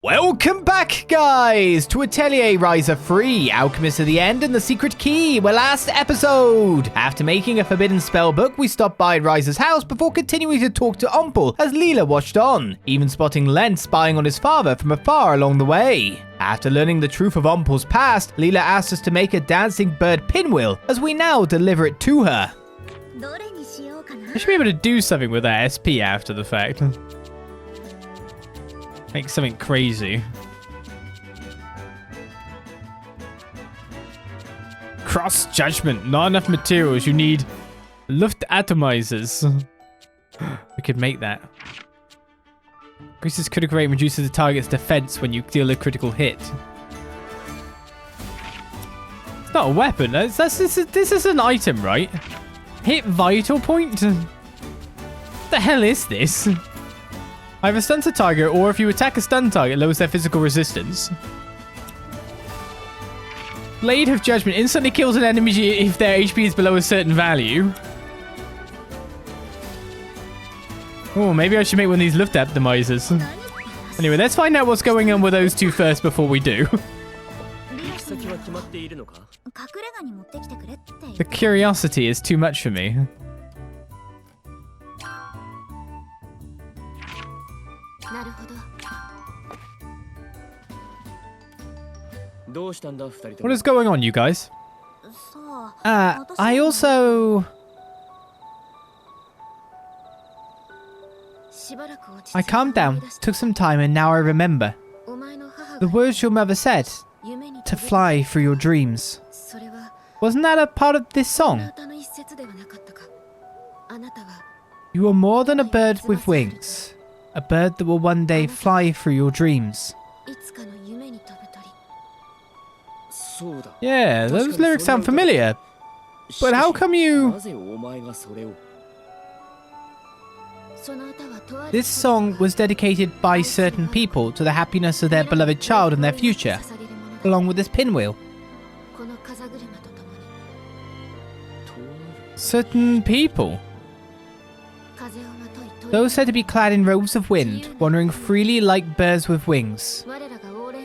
Welcome back, guys, to Atelier Ryza 3, Alchemist at the End and the Secret Key. Well, last episode, after making a forbidden spell book, we stopped by Ryza's house before continuing to talk to Empel as Lila watched on, even spotting Len spying on his father from afar along the way. After learning the truth of Empel's past, Lila asked us to make a Dancing Bird Pinwheel as we now deliver it to her. I should be able to do something with that SP after the fact. Make something crazy. Cross judgment. Not enough materials. You need Luft atomizers. We could make that. Increases critical rate and reduces the target's defense when you deal a critical hit. It's not a weapon. This is an item, right? Hit vital point? What the hell is this? Either stuns a target, or if you attack a stun target, lowers their physical resistance. Blade of Judgment instantly kills an enemy if their HP is below a certain value. Oh, maybe I should make one of these Luft atomizers. Anyway, let's find out what's going on with those two first before we do. The curiosity is too much for me. What is going on, you guys? I also... I calmed down, took some time, and now I remember. The words your mother said, to fly through your dreams. Wasn't that a part of this song? You are more than a bird with wings. A bird that will one day fly through your dreams. Yeah, those lyrics sound familiar. But how come you... This song was dedicated by certain people to the happiness of their beloved child and their future, along with this pinwheel. Certain people? Those said to be clad in robes of wind, wandering freely like birds with wings.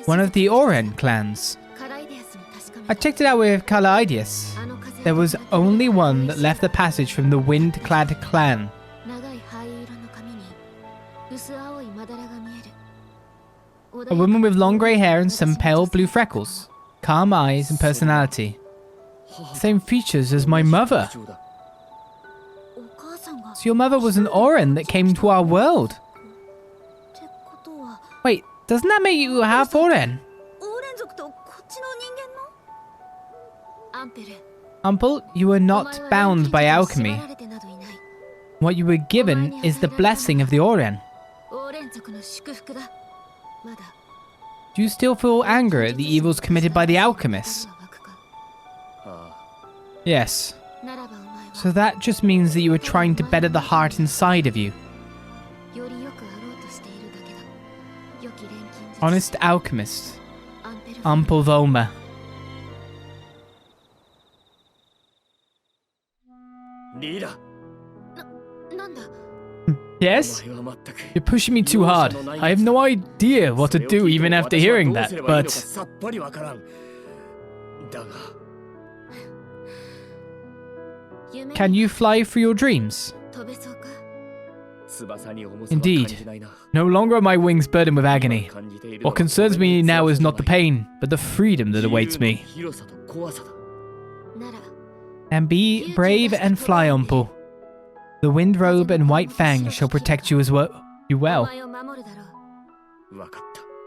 One of the Oren clans. I checked it out with Kalaidius. There was only one that left the passage from the wind-clad clan. A woman with long grey hair and some pale blue freckles, calm eyes and personality. Same features as my mother. So your mother was an Oren that came to our world. Wait, doesn't that make you Half-Oren? Empel, you are not bound by alchemy. What you were given is the blessing of the Oren. Do you still feel anger at the evils committed by the Alchemists? Yes. So that just means that you are trying to better the heart inside of you. Honest Alchemist. Empel Volma. Yes? You're pushing me too hard. I have no idea what to do even after hearing that, but... Can you fly through your dreams? Indeed. No longer are my wings burdened with agony. What concerns me now is not the pain, but the freedom that awaits me. And be brave and fly, Empel. The wind robe and white fang shall protect you as well.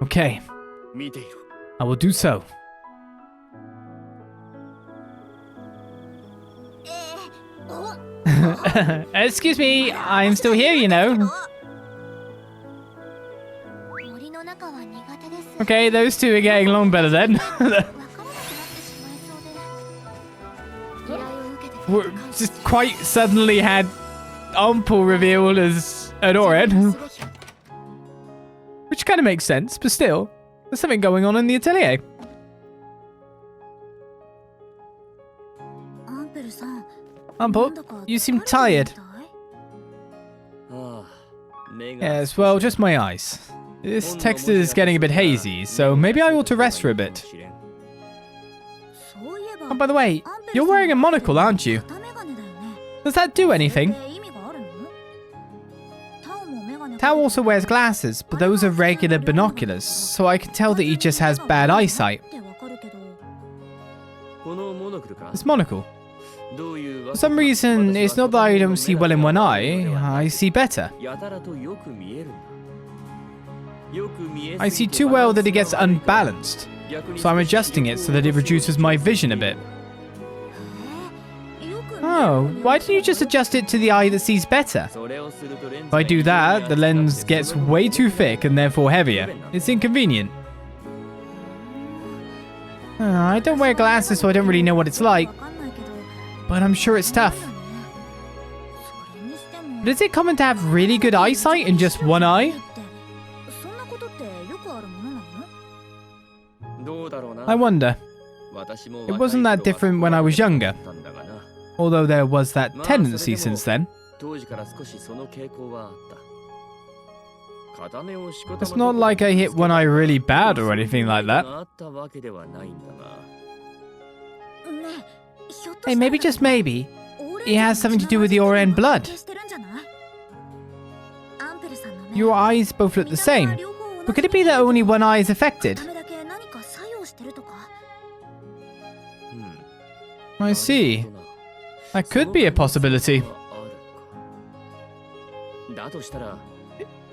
Okay. I will do so. Excuse me, I'm still here, you know. Okay, those two are getting along better then. We're just quite suddenly had Empel revealed as an Oren. Which kind of makes sense, but still, there's something going on in the atelier. Empel, you seem tired. Yes, well, just my eyes. This text is getting a bit hazy, so maybe I ought to rest for a bit. Oh, by the way, you're wearing a monocle, aren't you? Does that do anything? Tao also wears glasses, but those are regular binoculars, so I can tell that he just has bad eyesight. This monocle. For some reason, it's not that I don't see well in one eye, I see better. I see too well that it gets unbalanced, so I'm adjusting it so that it reduces my vision a bit. Oh, why didn't you just adjust it to the eye that sees better? If I do that, the lens gets way too thick and therefore heavier. It's inconvenient. I don't wear glasses, so I don't really know what it's like, but I'm sure it's tough. But is it common to have really good eyesight in just one eye? I wonder. It wasn't that different when I was younger, although there was that tendency since then. It's not like I hit one eye really bad or anything like that. Hey, maybe just maybe, it has something to do with the Oren blood. Your eyes both look the same, but could it be that only one eye is affected? I see. That could be a possibility.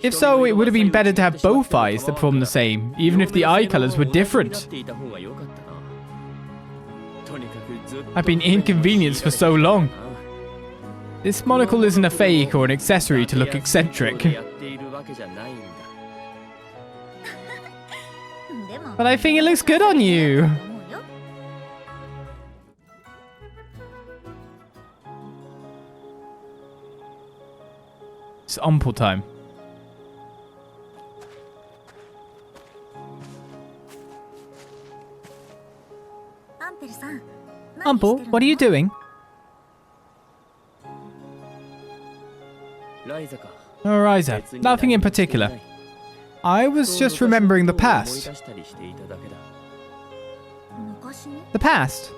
If so, it would have been better to have both eyes that perform the same, even if the eye colors were different. I've been inconvenienced for so long. This monocle isn't a fake or an accessory to look eccentric. But I think it looks good on you. It's Empel time. Empel, what are you doing? Oh, Ryza, nothing in particular. I was just remembering the past. The past?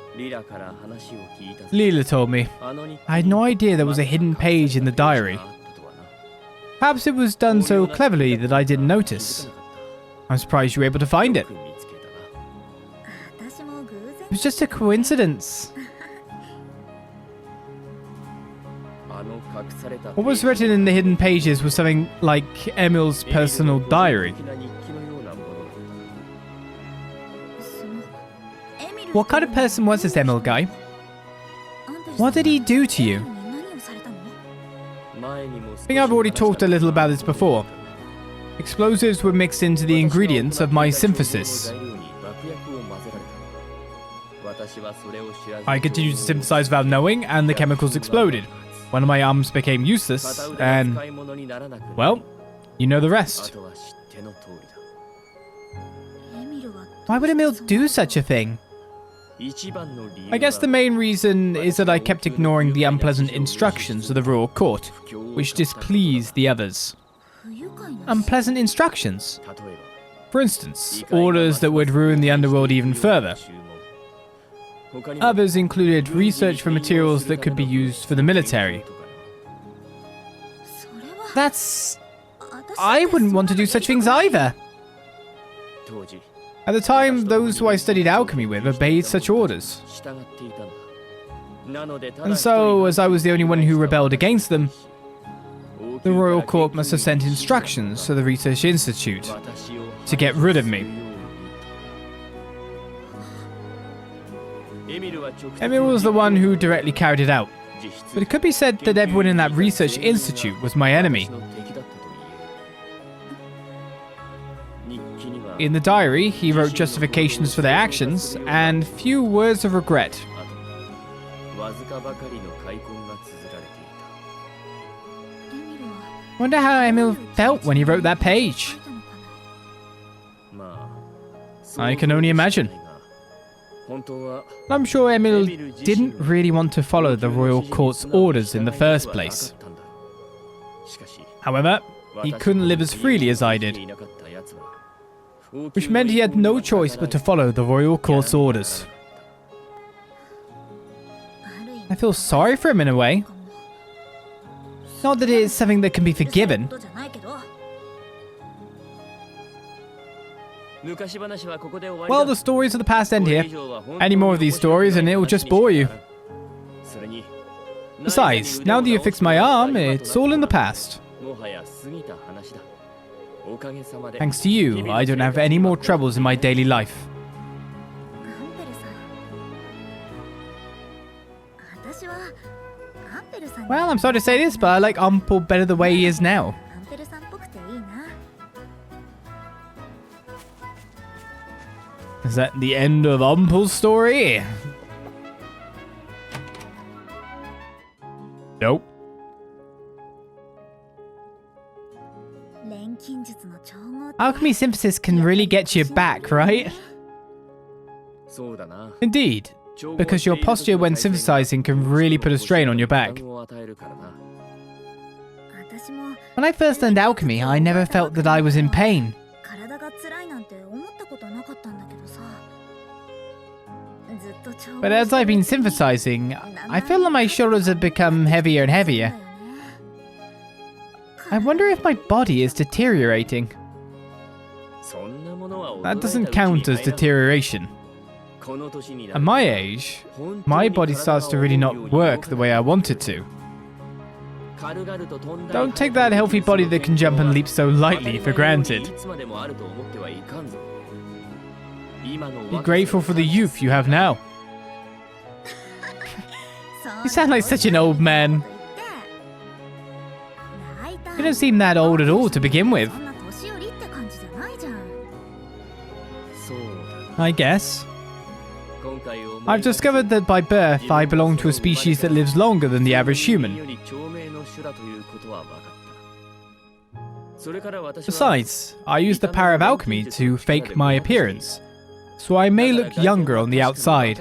Lila told me. I had no idea there was a hidden page in the diary. Perhaps it was done so cleverly that I didn't notice. I'm surprised you were able to find it. It was just a coincidence. What was written in the hidden pages was something like Emil's personal diary. What kind of person was this Emil guy? What did he do to you? I think I've already talked a little about this before. Explosives were mixed into the ingredients of my synthesis. I continued to synthesize without knowing, and the chemicals exploded. One of my arms became useless, and, well, you know the rest. Why would Emil do such a thing? I guess the main reason is that I kept ignoring the unpleasant instructions of the royal court, which displeased the others. Unpleasant instructions? For instance, orders that would ruin the underworld even further. Others included research for materials that could be used for the military. I wouldn't want to do such things either. At the time, those who I studied alchemy with obeyed such orders. And so, as I was the only one who rebelled against them, the royal court must have sent instructions to the Research Institute to get rid of me. Emil was the one who directly carried it out, but it could be said that everyone in that research institute was my enemy. In the diary, he wrote justifications for their actions and few words of regret. Wonder how Emil felt when he wrote that page. I can only imagine. I'm sure Emil didn't really want to follow the royal court's orders in the first place. However, he couldn't live as freely as I did. which meant he had no choice but to follow the royal court's orders. I feel sorry for him in a way. Not that it is something that can be forgiven. Well, the stories of the past end here. Any more of these stories and it will just bore you. Besides, now that you've fixed my arm, it's all in the past. Thanks to you, I don't have any more troubles in my daily life. Well, I'm sorry to say this, but I like Empel better the way he is now. Is that the end of Empel's story? Nope. Alchemy synthesis can really get you back, right? Indeed, because your posture when synthesizing can really put a strain on your back. When I first learned alchemy, I never felt that I was in pain. But as I've been synthesizing, I feel that my shoulders have become heavier and heavier. I wonder if my body is deteriorating. That doesn't count as deterioration. At my age, my body starts to really not work the way I want it to. Don't take that healthy body that can jump and leap so lightly for granted. Be grateful for the youth you have now. You sound like such an old man. You don't seem that old at all to begin with. I guess. I've discovered that by birth I belong to a species that lives longer than the average human. Besides, I use the power of alchemy to fake my appearance, so I may look younger on the outside.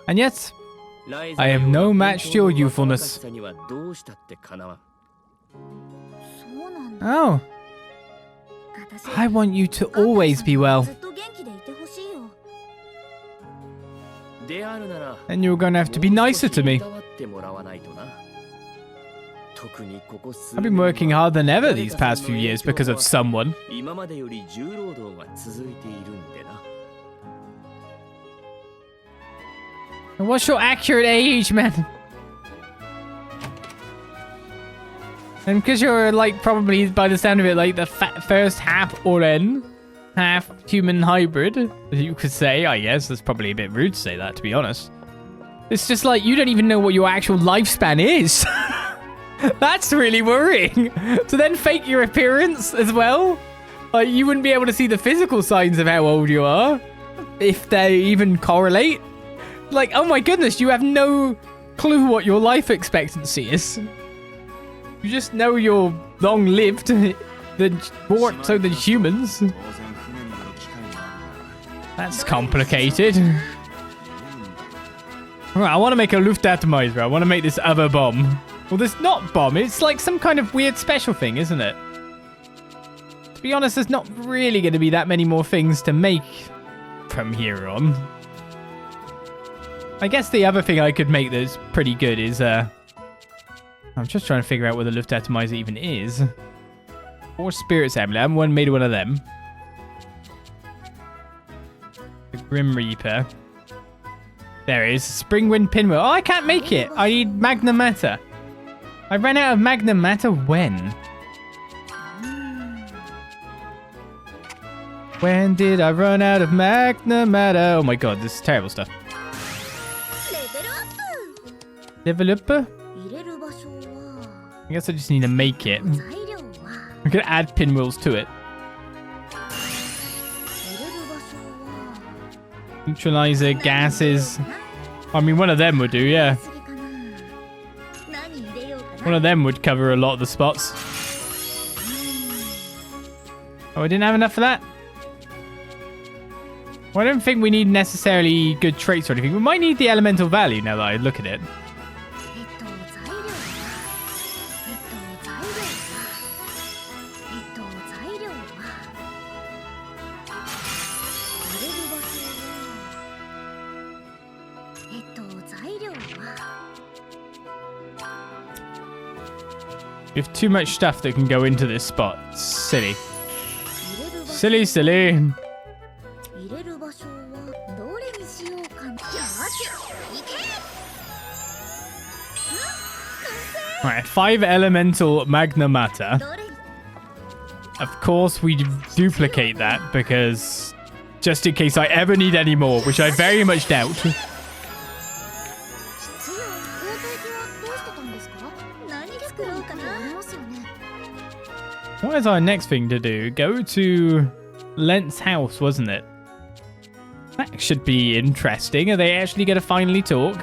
And yet, I am no match to your youthfulness. Oh. I want you to always be well. And you're going to have to be nicer to me. I've been working harder than ever these past few years because of someone. And what's your accurate age, man? And because you're like probably by the sound of it like the first Half-Oren, half-human hybrid, you could say, I guess. That's probably a bit rude to say that, to be honest. It's just like you don't even know what your actual lifespan is. That's really worrying. To then fake your appearance as well? Like you wouldn't be able to see the physical signs of how old you are, if they even correlate. Like, oh my goodness, you have no clue what your life expectancy is. You just know you're long-lived, more so than humans. That's complicated. Right, I want to make a Luftatomizer. I want to make this other bomb. Well, this not bomb. It's like some kind of weird special thing, isn't it? To be honest, there's not really going to be that many more things to make from here on. I guess the other thing I could make that's pretty good is, I'm just trying to figure out what the Luftatomizer even is. Or Spirit's Amulet. I haven't made one of them. The Grim Reaper. There it is. Springwind Pinwheel. Oh, I can't make it. I need Magnum Matter. I ran out of Magnum Matter when? When did I run out of Magnum Matter? Oh my god, this is terrible stuff. Level up? I guess I just need to make it. I'm gonna add pinwheels to it. Neutralizer, gases. I mean, one of them would do, yeah. One of them would cover a lot of the spots. Oh, I didn't have enough for that? Well, I don't think we need necessarily good traits or anything. We might need the elemental value now that I look at it. We have too much stuff that can go into this spot. Silly. Silly, silly. Alright, 5 elemental magna matter. Of course, we duplicate that because just in case I ever need any more, which I very much doubt. What is our next thing to do? Go to Lent's house, wasn't it? That should be interesting. Are they actually going to finally talk?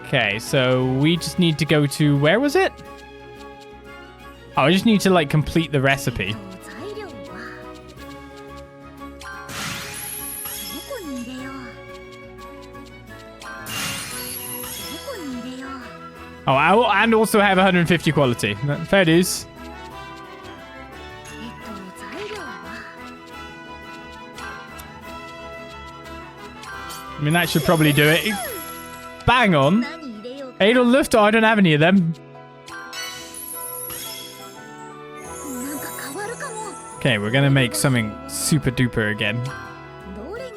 Okay, so we just need to go to... Where was it? Oh, I just need to, like, complete the recipe. Oh, and also have 150 quality. Fair dues. I mean, that should probably do it. Bang on. Edelluft, I don't have any of them. Okay, we're gonna make something super duper again.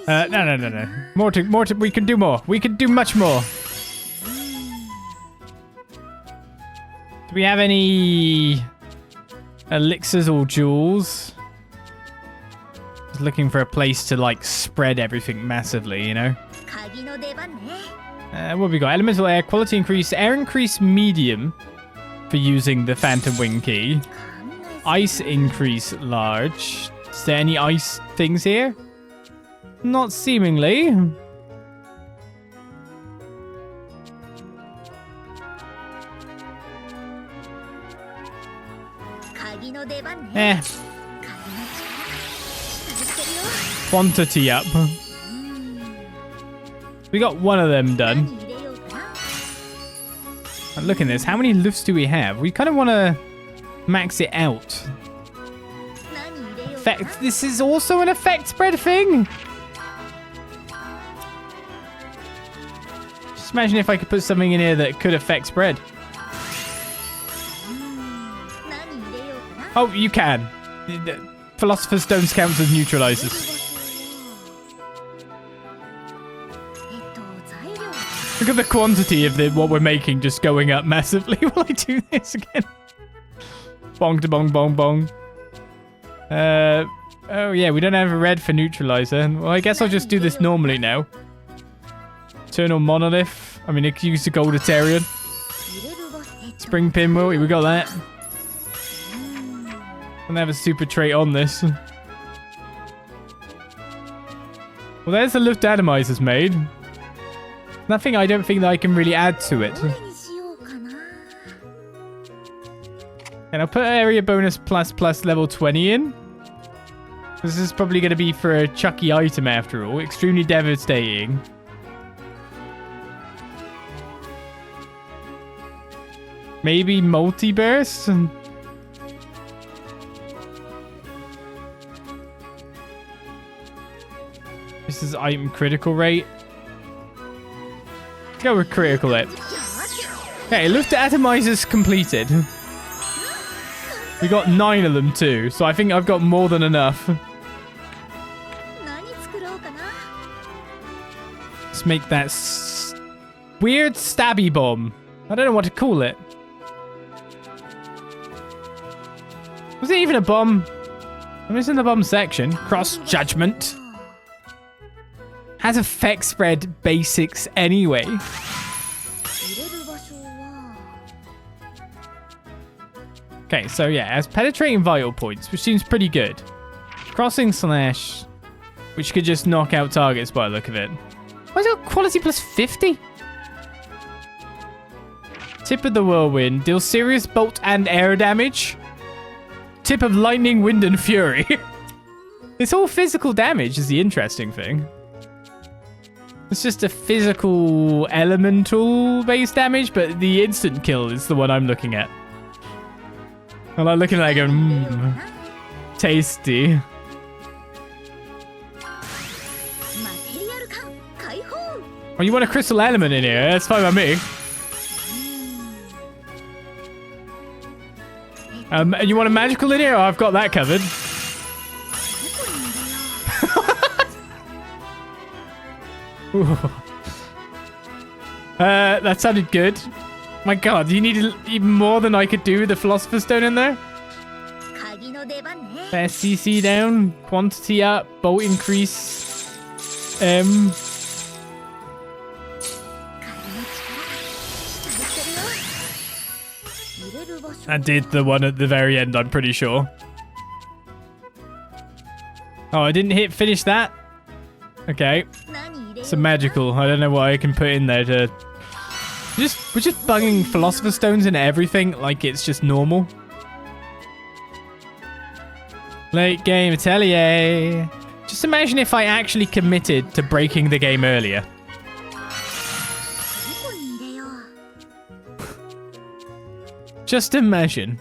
No. More to, we can do more. We can do much more. Do we have any elixirs or jewels? Just looking for a place to, like, spread everything massively, you know? What have we got? Elemental air, quality increase, air increase medium for using the Phantom Wing key. Ice increase large. Is there any ice things here? Not seemingly. Quantity up. We got one of them done. And look at this. How many lifts do we have? We kind of want to max it out. Effect. This is also an effect spread thing. Just imagine if I could put something in here that could affect spread. Oh, you can. Philosopher's Stones counts as neutralizers. Look at the quantity of what we're making just going up massively while I do this again. Bong to bong bong bong. Oh yeah, we don't have a red for neutralizer. Well, I guess I'll just do this normally now. Eternal Monolith. I mean, it can use the Gold Atelier. Spring Pinwheel. We got that. Don't have a super trait on this. Well, there's the Luft Atomizers made. Nothing I don't think that I can really add to it. And I'll put area bonus plus level 20 in. This is probably going to be for a chucky item after all. Extremely devastating. Maybe multi-burst? This is item critical rate. Go with critical rate. Okay, Luft Atomizers completed. We got 9 of them too, so I think I've got more than enough. Let's make that weird stabby bomb. I don't know what to call it. Was it even a bomb? I'm just in the bomb section. Cross Judgment. Has effect spread basics anyway. Okay, so yeah, it has penetrating vital points, which seems pretty good. Crossing slash, which could just knock out targets by the look of it. Why is it quality plus 50? Tip of the Whirlwind, deals serious bolt and air damage. Tip of Lightning, Wind and Fury. It's all physical damage is the interesting thing. It's just a physical elemental based damage, but the instant kill is the one I'm looking at. I'm like looking at it going, tasty. Oh, you want a crystal element in here? That's fine by me. And you want a magical in here? Oh, I've got that covered. That sounded good. My god, you needed even more than I could do with the Philosopher's Stone in there? Best CC down, quantity up, bolt increase. I did the one at the very end, I'm pretty sure. Oh, I didn't hit finish that? Okay. Some magical. I don't know what I can put in there to... We're just bugging Philosopher's Stones into everything like it's just normal. Late game Atelier. Just imagine if I actually committed to breaking the game earlier. Just imagine.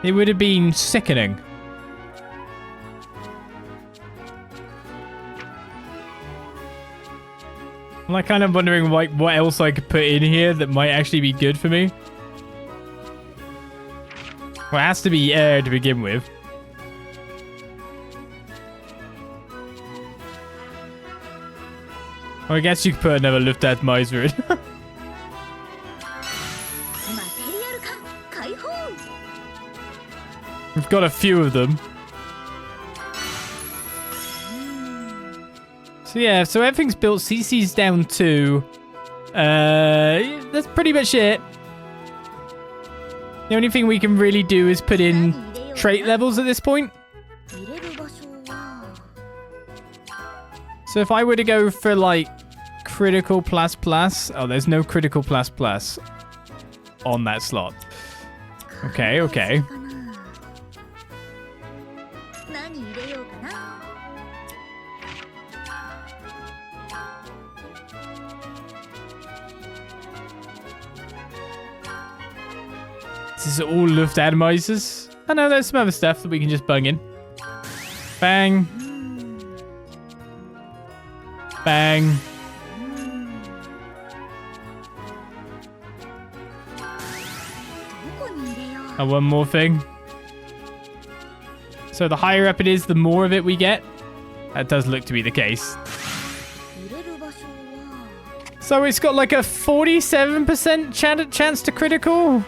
It would have been sickening. I'm like kind of wondering like what else I could put in here that might actually be good for me. Well, it has to be air to begin with. Well, I guess you could put another Luftad Miser in. We've got a few of them. So yeah, so everything's built. CC's down 2. That's pretty much it. The only thing we can really do is put in trait levels at this point. So if I were to go for like critical plus plus. Oh, there's no critical plus plus on that slot. Okay, okay. This is all Luftatomizers. I know there's some other stuff that we can just bung in. Bang. Bang. And one more thing. So the higher up it is, the more of it we get. That does look to be the case. So it's got like a 47% chance to critical.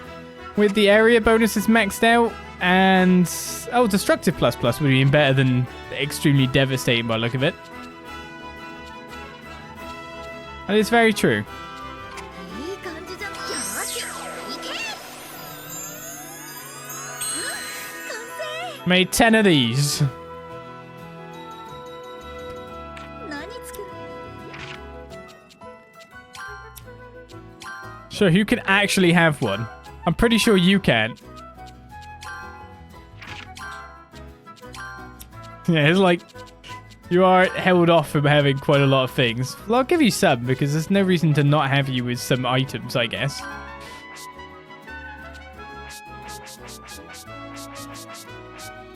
With the area bonuses maxed out. And... oh, Destructive plus plus would be even better than Extremely Devastating by the look of it. That is very true. Made 10 of these. So who can actually have one? I'm pretty sure you can. Yeah, it's like you are held off from having quite a lot of things. Well, I'll give you some because there's no reason to not have you with some items, I guess.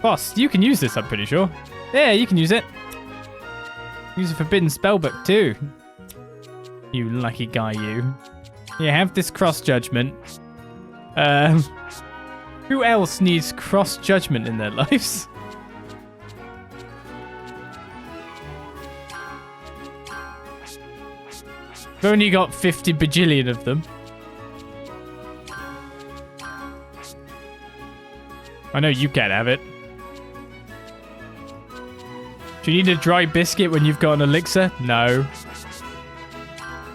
Boss, you can use this, I'm pretty sure. Yeah, you can use it. Use a forbidden spellbook too. You lucky guy, you. Yeah, have this cross judgment. Who else needs cross judgment in their lives? We've only got 50 bajillion of them. I know you can't have it. Do you need a dry biscuit when you've got an elixir? No.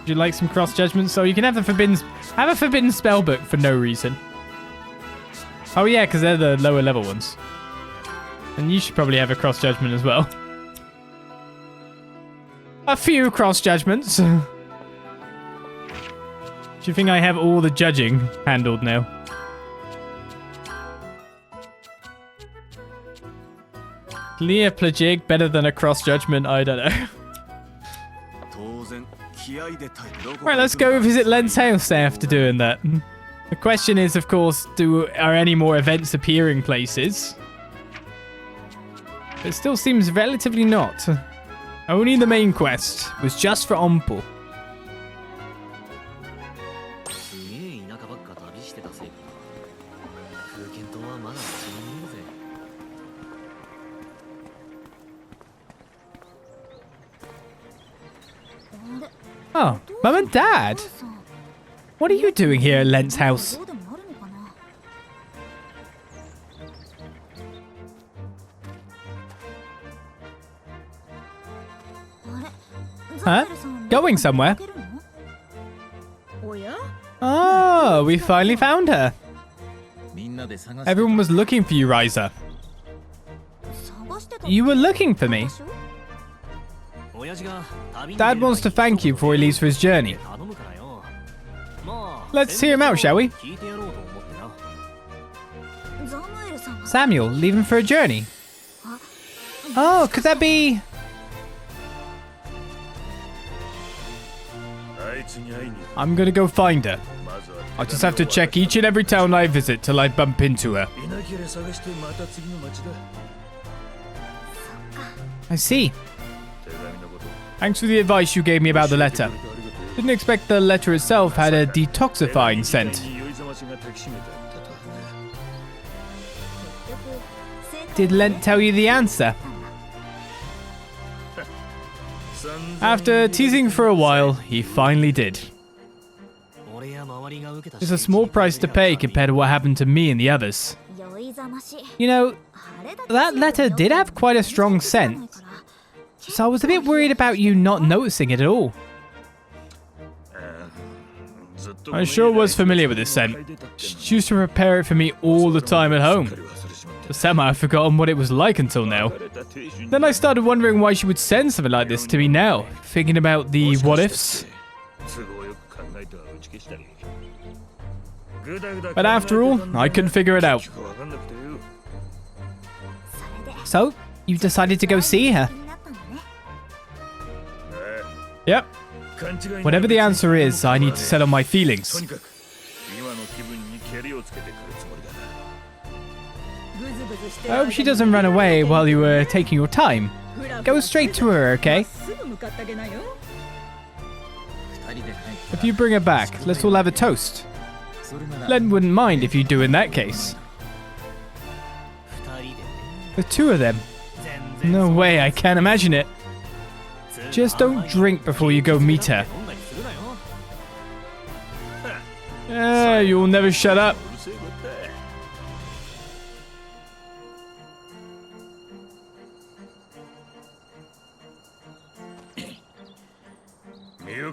Would you like some cross judgment? So you can have the forbidden... have a forbidden spellbook for no reason. Oh yeah, because they're the lower level ones. And you should probably have a cross judgment as well. A few cross judgments. Do you think I have all the judging handled now? Clear Plagig better than a cross judgment? I don't know. Right, let's go visit Len's house after doing that. The question is, of course, are any more events appearing places? It still seems relatively not. Only the main quest was just for Empel. Oh, Mum and Dad. What are you doing here at Lent's house? Huh? Going somewhere? Oh, we finally found her. Everyone was looking for you, Ryza. You were looking for me? Dad wants to thank you before he leaves for his journey. Let's hear him out, shall we? Samuel, leaving for a journey? Oh, could that be... I'm gonna go find her. I'll just have to check each and every town I visit till I bump into her. I see. Thanks for the advice you gave me about the letter. Didn't expect the letter itself had a detoxifying scent. Did Lent tell you the answer? After teasing for a while, he finally did. It's a small price to pay compared to what happened to me and the others. You know, that letter did have quite a strong scent. So I was a bit worried about you not noticing it at all. I sure was familiar with this scent. She used to prepare it for me all the time at home. But somehow I've forgotten what it was like until now. Then I started wondering why she would send something like this to me now, thinking about the what-ifs. But after all, I couldn't figure it out. So, you decided to go see her? Yep. Whatever the answer is, I need to settle my feelings. I hope she doesn't run away while you were taking your time. Go straight to her, okay? If you bring her back, let's all have a toast. Len wouldn't mind if you do in that case. The two of them? No way, I can't imagine it. Just don't drink before you go meet her. You'll never shut up.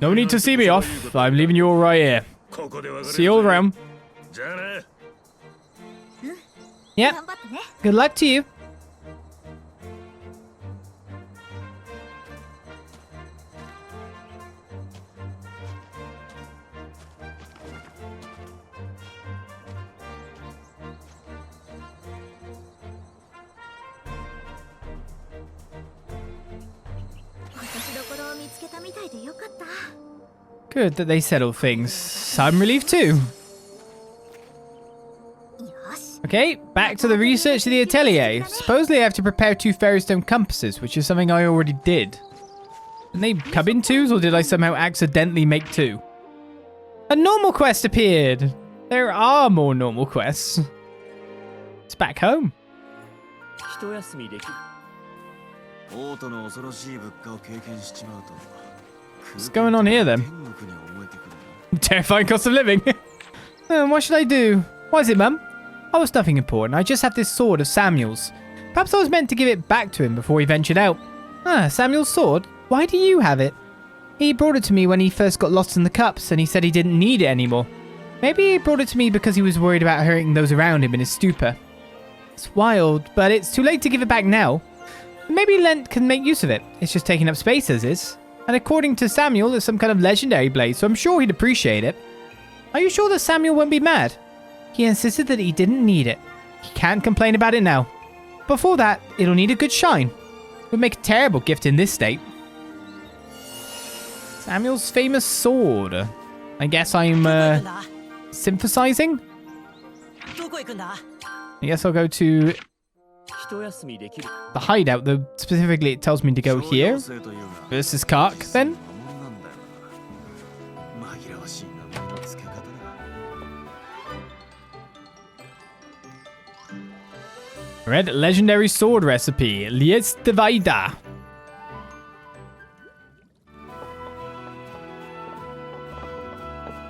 No need to see me off. I'm leaving you all right here. See you all around. Yep. Good luck to you. Good that they settled things. I'm relieved too. Okay, back to the research of the Atelier. Supposedly I have to prepare 2 fairy stone compasses, which is something I already did. Did they come in 2s, or did I somehow accidentally make 2? A normal quest appeared! There are more normal quests. It's back home. What's going on here then? Terrifying cost of living. What should I do? Why is it, Mum? Oh, it's nothing important. I just have this sword of Samuel's. Perhaps I was meant to give it back to him before he ventured out. Samuel's sword? Why do you have it? He brought it to me when he first got lost in the cups, and he said he didn't need it anymore. Maybe he brought it to me because he was worried about hurting those around him in his stupor. It's wild, but it's too late to give it back now. Maybe Lent can make use of it. It's just taking up space as is. And according to Samuel, it's some kind of legendary blade, so I'm sure he'd appreciate it. Are you sure that Samuel won't be mad? He insisted that he didn't need it. He can't complain about it now. Before that, it'll need a good shine. It would make a terrible gift in this state. Samuel's famous sword. I guess I'm, synthesizing? I guess I'll go to The hideout, though, specifically it tells me to go here. Versus Kark, then. Red legendary sword recipe, Liest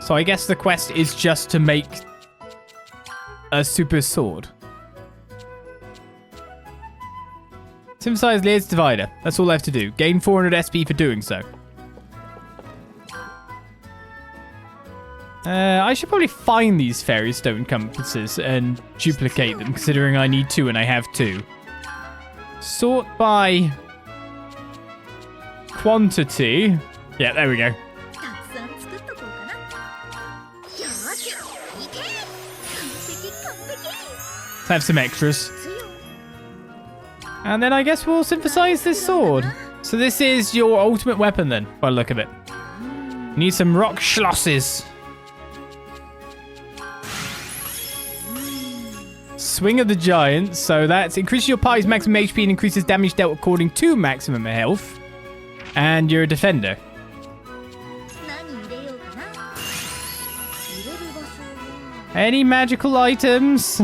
So I guess the quest is just to make a super sword. Synthesize Liest Divider. That's all I have to do. Gain 400 SP for doing so. I should probably find these fairy stone compasses and duplicate them, considering I need 2 and I have 2. Sort by quantity. Yeah, there we go. Let's have some extras. And then I guess we'll synthesize this sword. So this is your ultimate weapon then, by the look of it. Need some rock schlosses. Swing of the Giant. So that's increases your party's maximum HP and increases damage dealt according to maximum health. And you're a defender. Any magical items?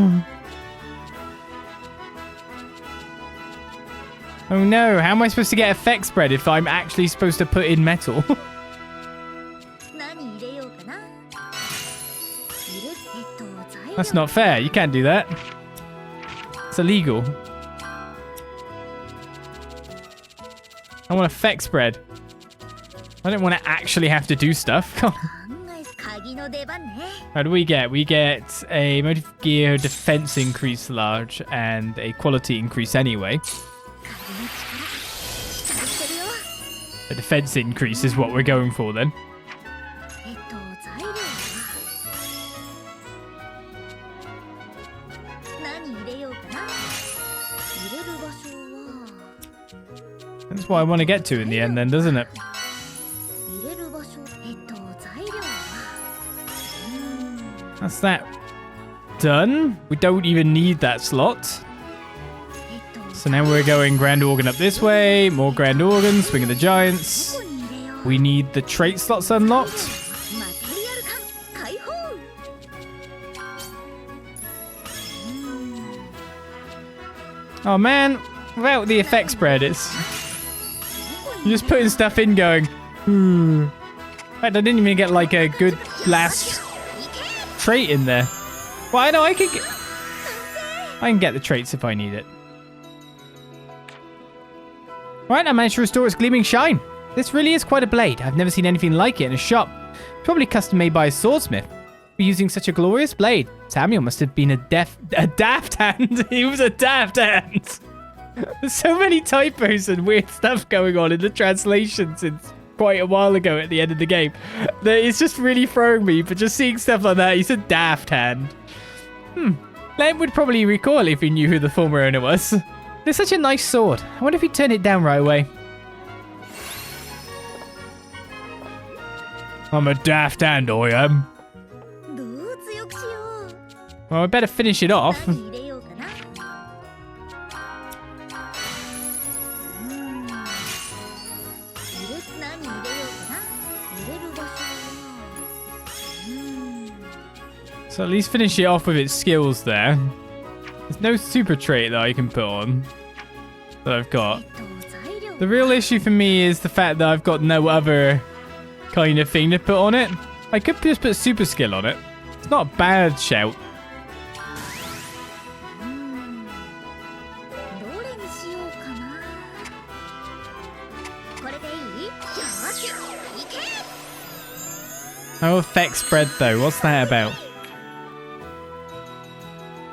Oh no, how am I supposed to get effect spread if I'm actually supposed to put in metal? That's not fair, you can't do that. It's illegal. I want effect spread. I don't want to actually have to do stuff. How do we get? We get a motive gear defense increase large and a quality increase anyway. The defense increase is what we're going for then. That's what I want to get to in the end then, doesn't it? That's that done. We don't even need that slot. So now we're going Grand Organ up this way. More Grand Organ, Swing of the Giants. We need the trait slots unlocked. Oh man, without the effect spread, it's... You're just putting stuff in going... In fact, I didn't even get like a good last trait in there. Well, I know I can get the traits if I need it. Right, I managed to restore its gleaming shine. This really is quite a blade. I've never seen anything like it in a shop. Probably custom made by a swordsmith. For using such a glorious blade, Samuel must have been a daft hand. He was a daft hand. There's so many typos and weird stuff going on in the translation since quite a while ago at the end of the game. It's just really throwing me, but just seeing stuff like that, he's a daft hand. Len would probably recoil if he knew who the former owner was. It's such a nice sword. I wonder if he'd turn it down right away. I'm a daft hand, I am. Well, I better finish it off. So at least finish it off with its skills there. There's no super trait that I can put on that I've got. The real issue for me is the fact that I've got no other kind of thing to put on it. I could just put super skill on it. It's not a bad shout. No effect spread though. What's that about?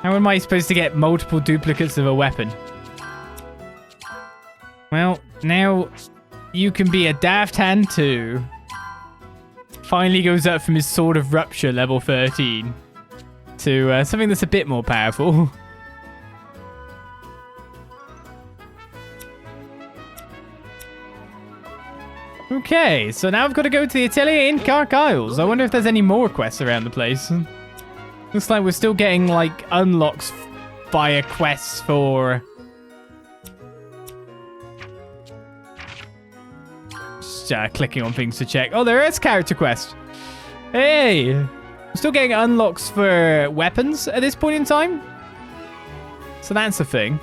How am I supposed to get multiple duplicates of a weapon? Well, now you can be a daft hand too. Finally goes up from his Sword of Rupture level 13 to something that's a bit more powerful. Okay, so now I've got to go to the Atelier in Kurken Isles. I wonder if there's any more quests around the place. Looks like we're still getting like unlocks via quests for just clicking on things to check. Oh, there is character quest. Hey. I'm still getting unlocks for weapons at this point in time. So that's a thing.